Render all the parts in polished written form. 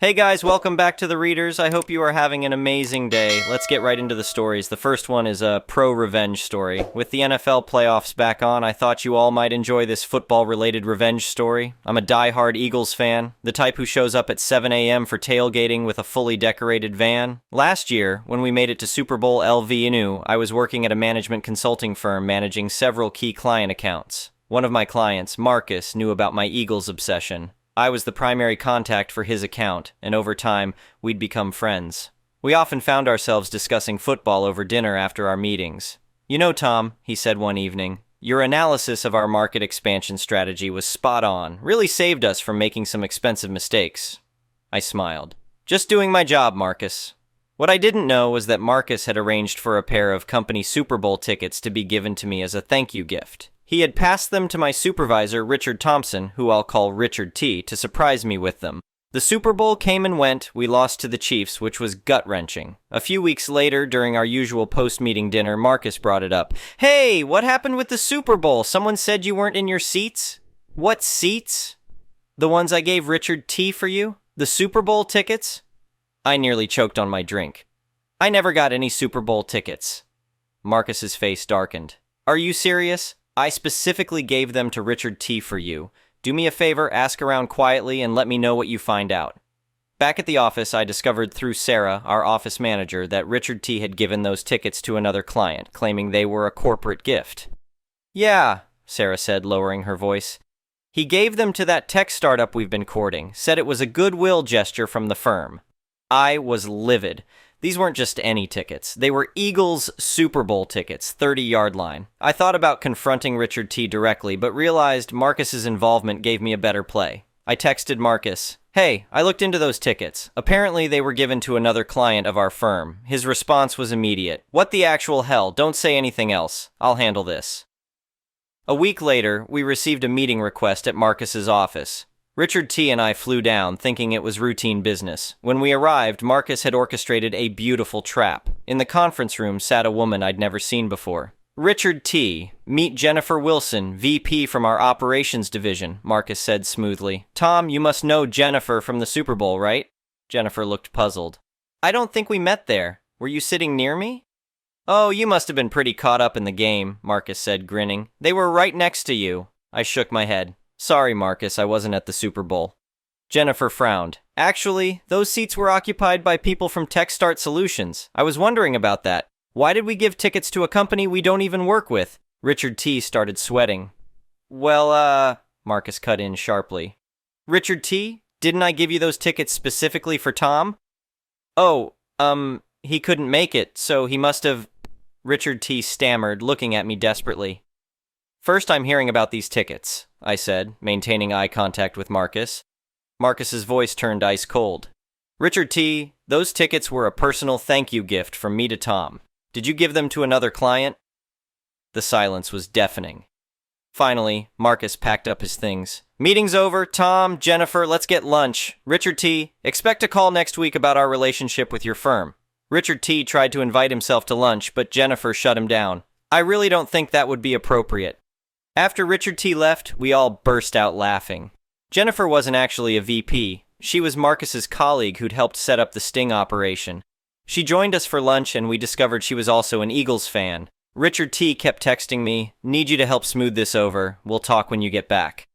Hey guys, welcome back to the Readers. I hope you are having an amazing day. Let's get right into the stories. The first one is a pro-revenge story. With the NFL playoffs back on, I thought you all might enjoy this football-related revenge story. I'm a die-hard Eagles fan, the type who shows up at 7 a.m. for tailgating with a fully decorated van. Last year, when we made it to Super Bowl LV, I was working at a management consulting firm managing several key client accounts. One of my clients, Marcus, knew about my Eagles obsession. I was the primary contact for his account, and over time, we'd become friends. We often found ourselves discussing football over dinner after our meetings. "You know, Tom," he said one evening, "your analysis of our market expansion strategy was spot on, really saved us from making some expensive mistakes." I smiled. "Just doing my job, Marcus." What I didn't know was that Marcus had arranged for a pair of company Super Bowl tickets to be given to me as a thank you gift. He had passed them to my supervisor, Richard Thompson, who I'll call Richard T., to surprise me with them. The Super Bowl came and went. We lost to the Chiefs, which was gut-wrenching. A few weeks later, during our usual post-meeting dinner, Marcus brought it up. "Hey, what happened with the Super Bowl? Someone said you weren't in your seats?" "What seats?" "The ones I gave Richard T. for you? The Super Bowl tickets?" I nearly choked on my drink. "I never got any Super Bowl tickets." Marcus's face darkened. "Are you serious? I specifically gave them to Richard T. for you. Do me a favor, ask around quietly, and let me know what you find out." Back at the office, I discovered through Sarah, our office manager, that Richard T. had given those tickets to another client, claiming they were a corporate gift. "Yeah," Sarah said, lowering her voice. "He gave them to that tech startup we've been courting, said it was a goodwill gesture from the firm." I was livid. These weren't just any tickets. They were Eagles Super Bowl tickets, 30-yard line. I thought about confronting Richard T. directly, but realized Marcus's involvement gave me a better play. I texted Marcus, "Hey, I looked into those tickets. Apparently they were given to another client of our firm." His response was immediate. "What the actual hell? Don't say anything else. I'll handle this." A week later, we received a meeting request at Marcus's office. Richard T. and I flew down, thinking it was routine business. When we arrived, Marcus had orchestrated a beautiful trap. In the conference room sat a woman I'd never seen before. "Richard T., meet Jennifer Wilson, VP from our operations division," Marcus said smoothly. "Tom, you must know Jennifer from the Super Bowl, right?" Jennifer looked puzzled. "I don't think we met there. Were you sitting near me?" "Oh, you must have been pretty caught up in the game," Marcus said, grinning. "They were right next to you." I shook my head. "Sorry, Marcus, I wasn't at the Super Bowl." Jennifer frowned. "Actually, those seats were occupied by people from TechStart Solutions. I was wondering about that. Why did we give tickets to a company we don't even work with?" Richard T. started sweating. Well, Marcus cut in sharply. "Richard T., didn't I give you those tickets specifically for Tom?" "Oh, he couldn't make it, so he must have..." Richard T. stammered, looking at me desperately. "First I'm hearing about these tickets," I said, maintaining eye contact with Marcus. Marcus's voice turned ice cold. "Richard T., those tickets were a personal thank you gift from me to Tom. Did you give them to another client?" The silence was deafening. Finally, Marcus packed up his things. "Meeting's over. Tom, Jennifer, let's get lunch. Richard T., expect a call next week about our relationship with your firm." Richard T. tried to invite himself to lunch, but Jennifer shut him down. "I really don't think that would be appropriate." After Richard T. left, we all burst out laughing. Jennifer wasn't actually a VP. She was Marcus's colleague who'd helped set up the sting operation. She joined us for lunch, and we discovered she was also an Eagles fan. Richard T. kept texting me, "Need you to help smooth this over. We'll talk when you get back."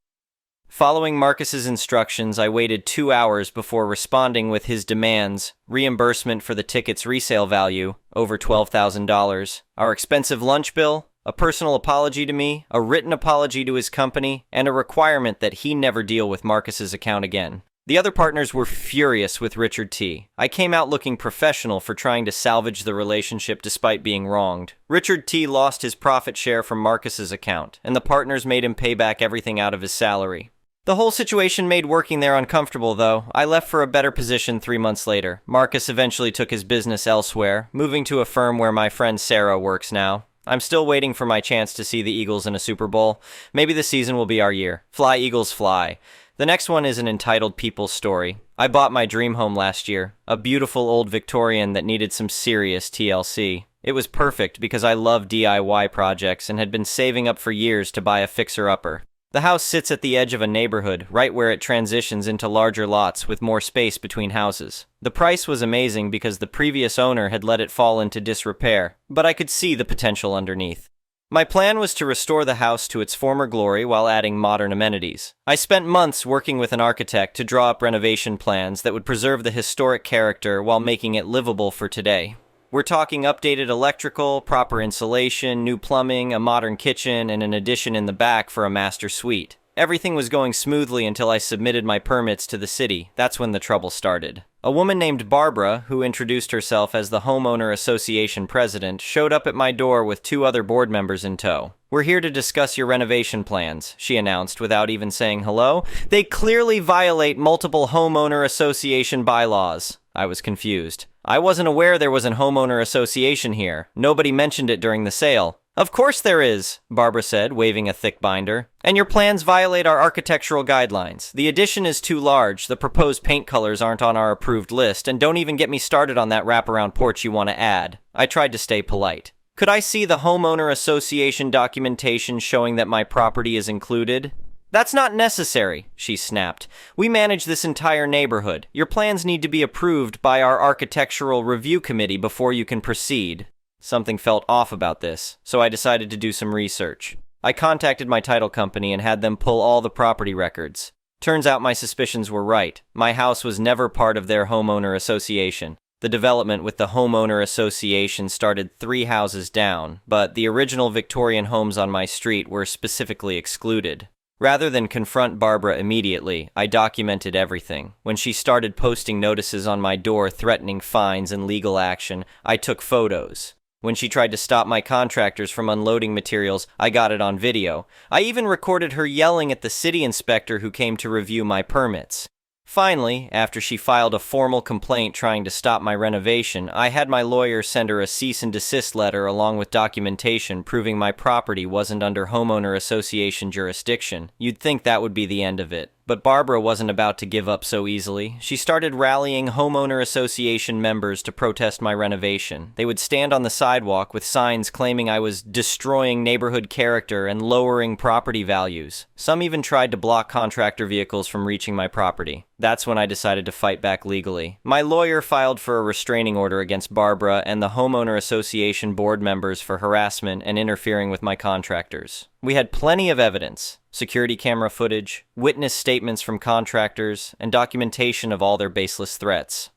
Following Marcus's instructions, I waited 2 hours before responding with his demands: reimbursement for the ticket's resale value, over $12,000, our expensive lunch bill, a personal apology to me, a written apology to his company, and a requirement that he never deal with Marcus's account again. The other partners were furious with Richard T. I came out looking professional for trying to salvage the relationship despite being wronged. Richard T. lost his profit share from Marcus's account, and the partners made him pay back everything out of his salary. The whole situation made working there uncomfortable, though. I left for a better position 3 months later. Marcus eventually took his business elsewhere, moving to a firm where my friend Sarah works now. I'm still waiting for my chance to see the Eagles in a Super Bowl. Maybe this season will be our year. Fly, Eagles, fly. The next one is an entitled people's story. I bought my dream home last year, a beautiful old Victorian that needed some serious TLC. It was perfect because I love DIY projects and had been saving up for years to buy a fixer-upper. The house sits at the edge of a neighborhood, right where it transitions into larger lots with more space between houses. The price was amazing because the previous owner had let it fall into disrepair, but I could see the potential underneath. My plan was to restore the house to its former glory while adding modern amenities. I spent months working with an architect to draw up renovation plans that would preserve the historic character while making it livable for today. We're talking updated electrical, proper insulation, new plumbing, a modern kitchen, and an addition in the back for a master suite. Everything was going smoothly until I submitted my permits to the city. That's when the trouble started. A woman named Barbara, who introduced herself as the Homeowner Association president, showed up at my door with 2 other board members in tow. "We're here to discuss your renovation plans," she announced without even saying hello. "They clearly violate multiple homeowner association bylaws." I was confused. I wasn't aware there was an homeowner association here. Nobody mentioned it during the sale. "Of course there is," Barbara said, waving a thick binder. "And your plans violate our architectural guidelines. The addition is too large, the proposed paint colors aren't on our approved list, and don't even get me started on that wraparound porch you want to add." I tried to stay polite. "Could I see the homeowner association documentation showing that my property is included?" "That's not necessary," she snapped. "We manage this entire neighborhood. Your plans need to be approved by our architectural review committee before you can proceed." Something felt off about this, so I decided to do some research. I contacted my title company and had them pull all the property records. Turns out my suspicions were right. My house was never part of their homeowner association. The development with the homeowner association started 3 houses down, but the original Victorian homes on my street were specifically excluded. Rather than confront Barbara immediately, I documented everything. When she started posting notices on my door threatening fines and legal action, I took photos. When she tried to stop my contractors from unloading materials, I got it on video. I even recorded her yelling at the city inspector who came to review my permits. Finally, after she filed a formal complaint trying to stop my renovation, I had my lawyer send her a cease and desist letter along with documentation proving my property wasn't under homeowner association jurisdiction. You'd think that would be the end of it. But Barbara wasn't about to give up so easily. She started rallying homeowner association members to protest my renovation. They would stand on the sidewalk with signs claiming I was destroying neighborhood character and lowering property values. Some even tried to block contractor vehicles from reaching my property. That's when I decided to fight back legally. My lawyer filed for a restraining order against Barbara and the homeowner association board members for harassment and interfering with my contractors. We had plenty of evidence. Security camera footage, witness statements from contractors, and documentation of all their baseless threats.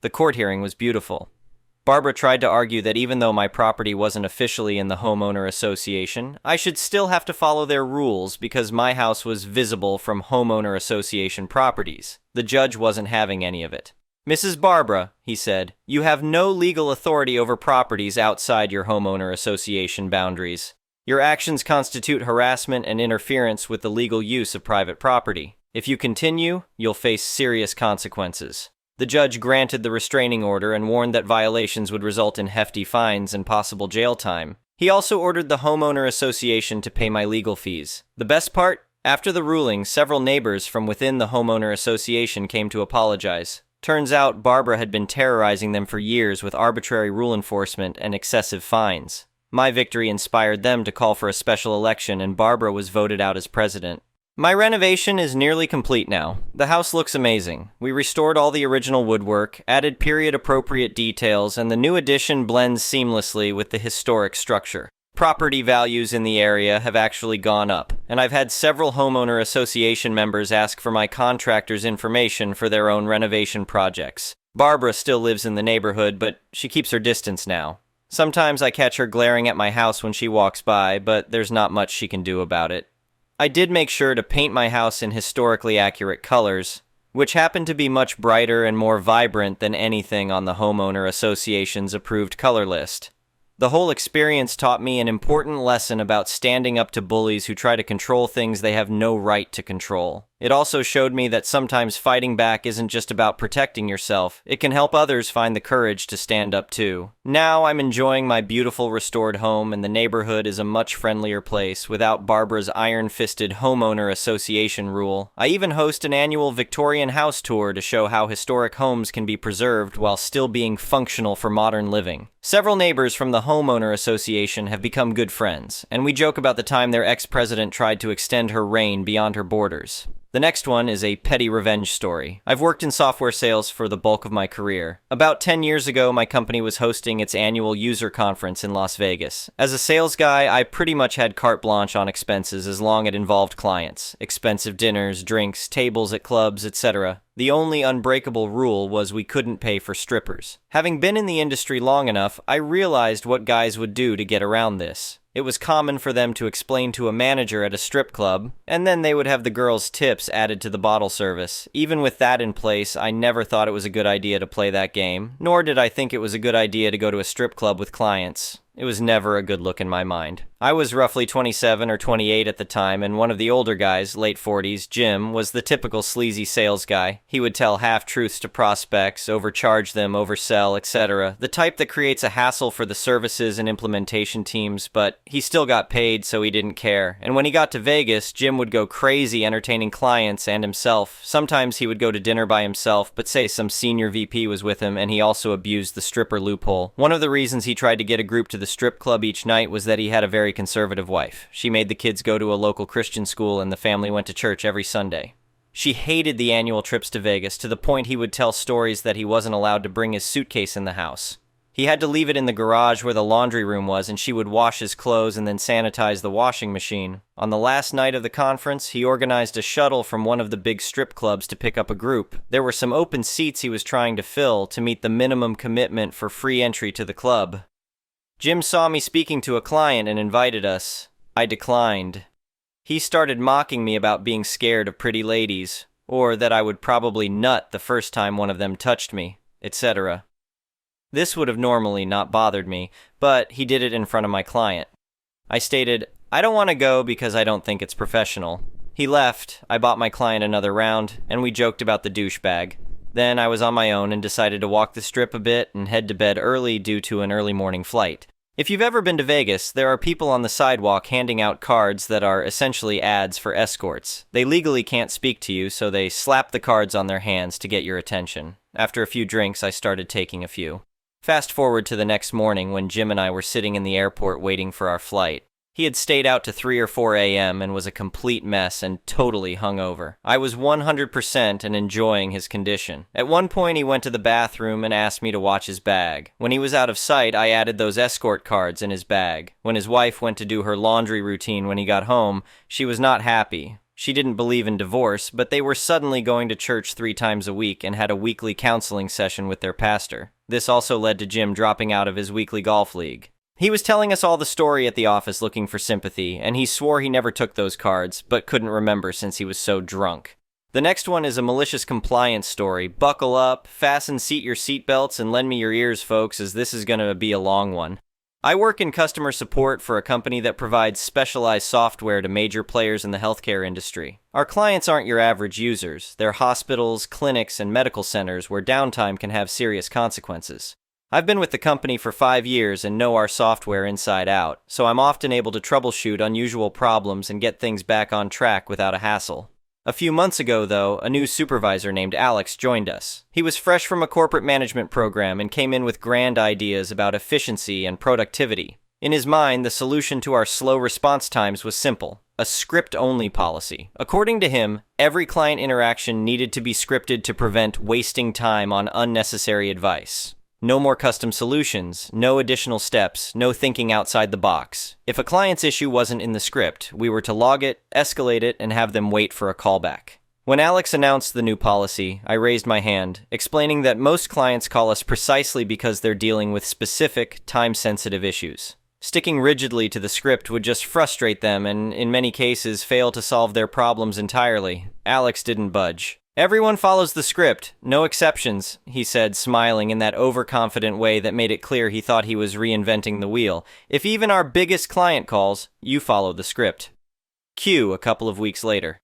The court hearing was beautiful. Barbara tried to argue that even though my property wasn't officially in the homeowner association, I should still have to follow their rules because my house was visible from homeowner association properties. The judge wasn't having any of it. "Mrs. Barbara," he said, "you have no legal authority over properties outside your homeowner association boundaries. Your actions constitute harassment and interference with the legal use of private property. If you continue, you'll face serious consequences." The judge granted the restraining order and warned that violations would result in hefty fines and possible jail time. He also ordered the homeowner association to pay my legal fees. The best part? After the ruling, several neighbors from within the homeowner association came to apologize. Turns out Barbara had been terrorizing them for years with arbitrary rule enforcement and excessive fines. My victory inspired them to call for a special election, and Barbara was voted out as president. My renovation is nearly complete now. The house looks amazing. We restored all the original woodwork, added period-appropriate details, and the new addition blends seamlessly with the historic structure. Property values in the area have actually gone up, and I've had several homeowner association members ask for my contractors' information for their own renovation projects. Barbara still lives in the neighborhood, but she keeps her distance now. Sometimes I catch her glaring at my house when she walks by, but there's not much she can do about it. I did make sure to paint my house in historically accurate colors, which happen to be much brighter and more vibrant than anything on the homeowner association's approved color list. The whole experience taught me an important lesson about standing up to bullies who try to control things they have no right to control. It also showed me that sometimes fighting back isn't just about protecting yourself. It can help others find the courage to stand up too. Now I'm enjoying my beautiful restored home, and the neighborhood is a much friendlier place without Barbara's iron-fisted homeowner association rule. I even host an annual Victorian house tour to show how historic homes can be preserved while still being functional for modern living. Several neighbors from the Homeowner Association have become good friends, and we joke about the time their ex-president tried to extend her reign beyond her borders. The next one is a petty revenge story. I've worked in software sales for the bulk of my career. About 10 years ago, my company was hosting its annual user conference in Las Vegas. As a sales guy, I pretty much had carte blanche on expenses as long as it involved clients. Expensive dinners, drinks, tables at clubs, etc. The only unbreakable rule was we couldn't pay for strippers. Having been in the industry long enough, I realized what guys would do to get around this. It was common for them to explain to a manager at a strip club, and then they would have the girls' tips added to the bottle service. Even with that in place, I never thought it was a good idea to play that game, nor did I think it was a good idea to go to a strip club with clients. It was never a good look in my mind. I was roughly 27 or 28 at the time, and one of the older guys, late 40s, Jim, was the typical sleazy sales guy. He would tell half-truths to prospects, overcharge them, oversell, etc. The type that creates a hassle for the services and implementation teams, but he still got paid, so he didn't care. And when he got to Vegas, Jim would go crazy entertaining clients and himself. Sometimes he would go to dinner by himself, but say some senior VP was with him, and he also abused the stripper loophole. One of the reasons he tried to get a group to the strip club each night was that he had a very conservative wife. She made the kids go to a local Christian school, and the family went to church every Sunday. She hated the annual trips to Vegas, to the point he would tell stories that he wasn't allowed to bring his suitcase in the house. He had to leave it in the garage where the laundry room was, and she would wash his clothes and then sanitize the washing machine. On the last night of the conference, he organized a shuttle from one of the big strip clubs to pick up a group. There were some open seats he was trying to fill to meet the minimum commitment for free entry to the club. Jim saw me speaking to a client and invited us. I declined. He started mocking me about being scared of pretty ladies, or that I would probably nut the first time one of them touched me, etc. This would have normally not bothered me, but he did it in front of my client. I stated, "I don't want to go because I don't think it's professional." He left, I bought my client another round, and we joked about the douchebag. Then I was on my own and decided to walk the strip a bit and head to bed early due to an early morning flight. If you've ever been to Vegas, there are people on the sidewalk handing out cards that are essentially ads for escorts. They legally can't speak to you, so they slap the cards on their hands to get your attention. After a few drinks, I started taking a few. Fast forward to the next morning when Jim and I were sitting in the airport waiting for our flight. He had stayed out to 3 or 4 a.m. and was a complete mess and totally hungover. I was 100% and enjoying his condition. At one point, he went to the bathroom and asked me to watch his bag. When he was out of sight, I added those escort cards in his bag. When his wife went to do her laundry routine when he got home, she was not happy. She didn't believe in divorce, but they were suddenly going to church 3 times a week and had a weekly counseling session with their pastor. This also led to Jim dropping out of his weekly golf league. He was telling us all the story at the office looking for sympathy, and he swore he never took those cards, but couldn't remember since he was so drunk. The next one is a malicious compliance story. Buckle up, fasten your seatbelts, and lend me your ears, folks, as this is going to be a long one. I work in customer support for a company that provides specialized software to major players in the healthcare industry. Our clients aren't your average users. They're hospitals, clinics, and medical centers where downtime can have serious consequences. I've been with the company for 5 years and know our software inside out, so I'm often able to troubleshoot unusual problems and get things back on track without a hassle. A few months ago, though, a new supervisor named Alex joined us. He was fresh from a corporate management program and came in with grand ideas about efficiency and productivity. In his mind, the solution to our slow response times was simple: a script-only policy. According to him, every client interaction needed to be scripted to prevent wasting time on unnecessary advice. No more custom solutions, no additional steps, no thinking outside the box. If a client's issue wasn't in the script, we were to log it, escalate it, and have them wait for a callback. When Alex announced the new policy, I raised my hand, explaining that most clients call us precisely because they're dealing with specific, time-sensitive issues. Sticking rigidly to the script would just frustrate them and, in many cases, fail to solve their problems entirely. Alex didn't budge. "Everyone follows the script, no exceptions," he said, smiling in that overconfident way that made it clear he thought he was reinventing the wheel. "If even our biggest client calls, you follow the script." Cue a couple of weeks later.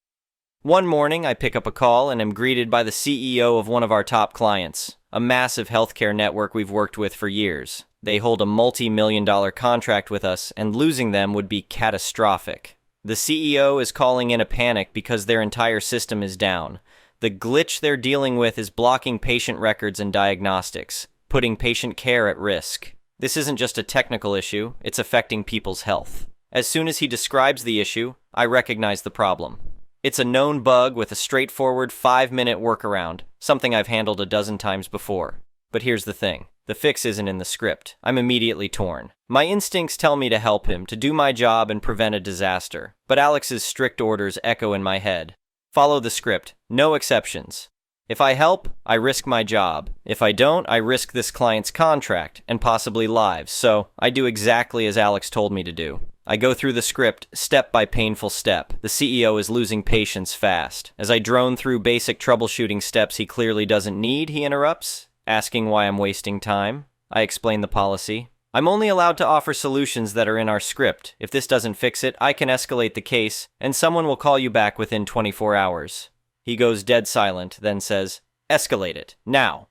One morning, I pick up a call and am greeted by the CEO of one of our top clients, a massive healthcare network we've worked with for years. They hold a multi-million-dollar contract with us, and losing them would be catastrophic. The CEO is calling in a panic because their entire system is down. The glitch they're dealing with is blocking patient records and diagnostics, putting patient care at risk. This isn't just a technical issue, it's affecting people's health. As soon as he describes the issue, I recognize the problem. It's a known bug with a straightforward 5-minute workaround, something I've handled a dozen times before. But here's the thing. The fix isn't in the script. I'm immediately torn. My instincts tell me to help him, to do my job and prevent a disaster. But Alex's strict orders echo in my head. Follow the script. No exceptions. If I help, I risk my job. If I don't, I risk this client's contract and possibly lives. So I do exactly as Alex told me to do. I go through the script, step by painful step. The CEO is losing patience fast. As I drone through basic troubleshooting steps he clearly doesn't need, he interrupts, asking why I'm wasting time. I explain the policy. I'm only allowed to offer solutions that are in our script. If this doesn't fix it, I can escalate the case, and someone will call you back within 24 hours. He goes dead silent, then says, "Escalate it, now."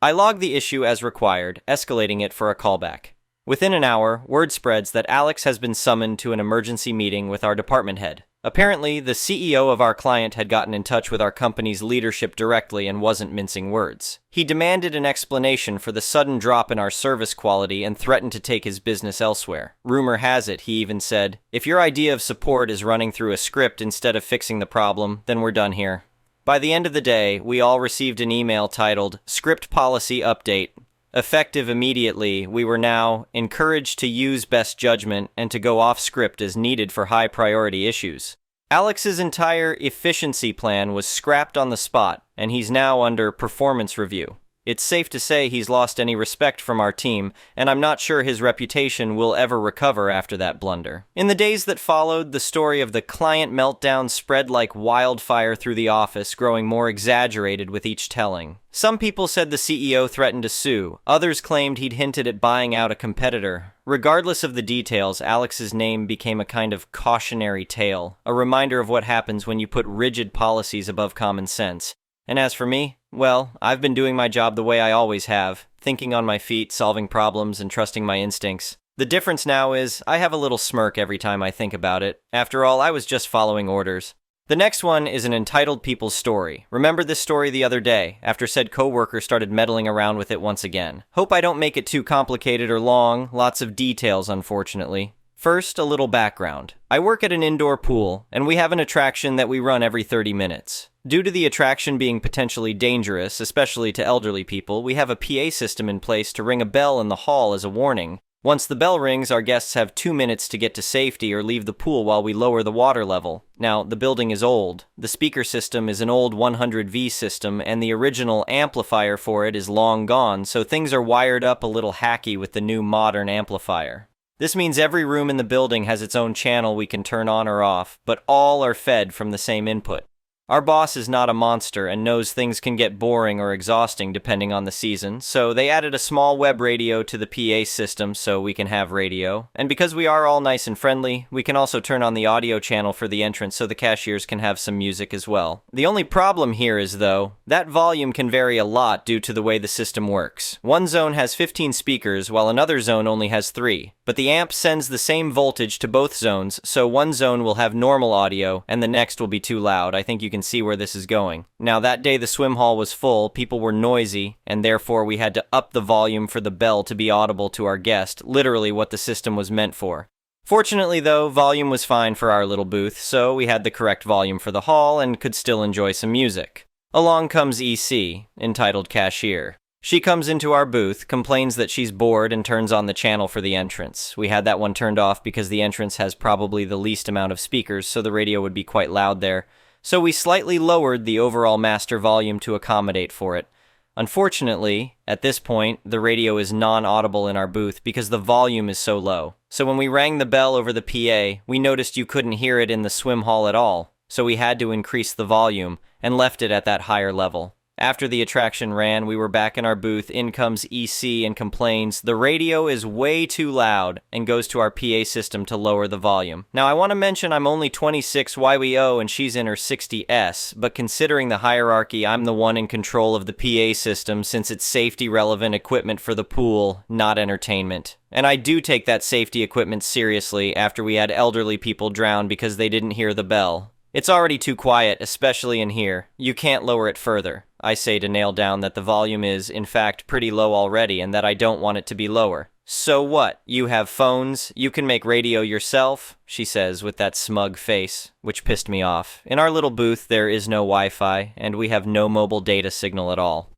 I log the issue as required, escalating it for a callback. Within an hour, word spreads that Alex has been summoned to an emergency meeting with our department head. Apparently, the CEO of our client had gotten in touch with our company's leadership directly and wasn't mincing words. He demanded an explanation for the sudden drop in our service quality and threatened to take his business elsewhere. Rumor has it, he even said, "If your idea of support is running through a script instead of fixing the problem, then we're done here." By the end of the day, we all received an email titled, "Script Policy Update." Effective immediately, we were now encouraged to use best judgment and to go off script as needed for high-priority issues. Alex's entire efficiency plan was scrapped on the spot, and he's now under performance review. It's safe to say he's lost any respect from our team, and I'm not sure his reputation will ever recover after that blunder. In the days that followed, the story of the client meltdown spread like wildfire through the office, growing more exaggerated with each telling. Some people said the CEO threatened to sue. Others claimed he'd hinted at buying out a competitor. Regardless of the details, Alex's name became a kind of cautionary tale, a reminder of what happens when you put rigid policies above common sense. And as for me, well, I've been doing my job the way I always have, thinking on my feet, solving problems, and trusting my instincts. The difference now is, I have a little smirk every time I think about it. After all, I was just following orders. The next one is an entitled people's story. Remember this story the other day, after said coworker started meddling around with it once again. Hope I don't make it too complicated or long, lots of details unfortunately. First, a little background. I work at an indoor pool, and we have an attraction that we run every 30 minutes. Due to the attraction being potentially dangerous, especially to elderly people, we have a PA system in place to ring a bell in the hall as a warning. Once the bell rings, our guests have 2 minutes to get to safety or leave the pool while we lower the water level. Now, the building is old. The speaker system is an old 100V system, and the original amplifier for it is long gone, so things are wired up a little hacky with the new modern amplifier. This means every room in the building has its own channel we can turn on or off, but all are fed from the same input. Our boss is not a monster and knows things can get boring or exhausting depending on the season, so they added a small web radio to the PA system so we can have radio. And because we are all nice and friendly, we can also turn on the audio channel for the entrance so the cashiers can have some music as well. The only problem here is, though, that volume can vary a lot due to the way the system works. One zone has 15 speakers while another zone only has 3. But the amp sends the same voltage to both zones, so one zone will have normal audio and the next will be too loud. I think you can see where this is going. Now, that day the swim hall was full, people were noisy, and therefore we had to up the volume for the bell to be audible to our guest, literally what the system was meant for. Fortunately, though, volume was fine for our little booth, so we had the correct volume for the hall and could still enjoy some music. Along comes EC, entitled Cashier. She comes into our booth, complains that she's bored, and turns on the channel for the entrance. We had that one turned off because the entrance has probably the least amount of speakers, so the radio would be quite loud there. So we slightly lowered the overall master volume to accommodate for it. Unfortunately, at this point, the radio is non-audible in our booth because the volume is so low. So when we rang the bell over the PA, we noticed you couldn't hear it in the swim hall at all, so we had to increase the volume and left it at that higher level. After the attraction ran, we were back in our booth. In comes EC and complains, "The radio is way too loud," and goes to our PA system to lower the volume. Now, I want to mention I'm only 26 YWO and she's in her 60S, but considering the hierarchy, I'm the one in control of the PA system since it's safety-relevant equipment for the pool, not entertainment. And I do take that safety equipment seriously after we had elderly people drown because they didn't hear the bell. It's already too quiet, especially in here. You can't lower it further. I say to nail down that the volume is, in fact, pretty low already and that I don't want it to be lower. "So what? You have phones? You can make radio yourself?" she says with that smug face, which pissed me off. In our little booth, there is no Wi-Fi, and we have no mobile data signal at all.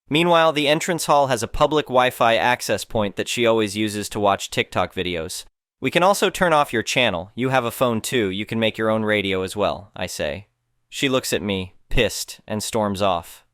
Meanwhile, the entrance hall has a public Wi-Fi access point that she always uses to watch TikTok videos. "We can also turn off your channel. You have a phone too. You can make your own radio as well," I say. She looks at me, pissed, and storms off.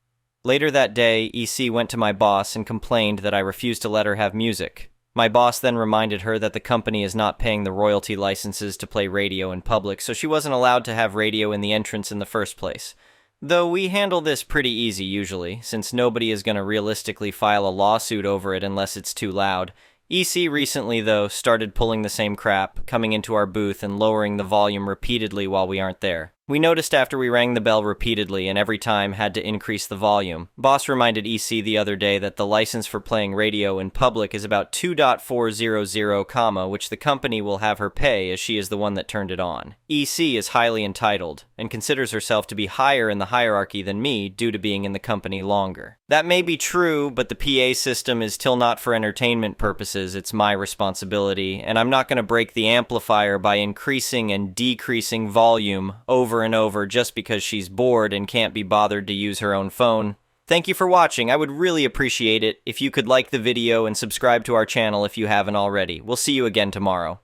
Later that day, EC went to my boss and complained that I refused to let her have music. My boss then reminded her that the company is not paying the royalty licenses to play radio in public, so she wasn't allowed to have radio in the entrance in the first place. Though we handle this pretty easy usually, since nobody is going to realistically file a lawsuit over it unless it's too loud. EC recently, though, started pulling the same crap, coming into our booth and lowering the volume repeatedly while we aren't there. We noticed after we rang the bell repeatedly and every time had to increase the volume. Boss reminded EC the other day that the license for playing radio in public is about 2.400, which the company will have her pay as she is the one that turned it on. EC is highly entitled and considers herself to be higher in the hierarchy than me due to being in the company longer. That may be true, but the PA system is still not for entertainment purposes. It's my responsibility, and I'm not going to break the amplifier by increasing and decreasing volume over and over just because she's bored and can't be bothered to use her own phone. Thank you for watching. I would really appreciate it if you could like the video and subscribe to our channel if you haven't already. We'll see you again tomorrow.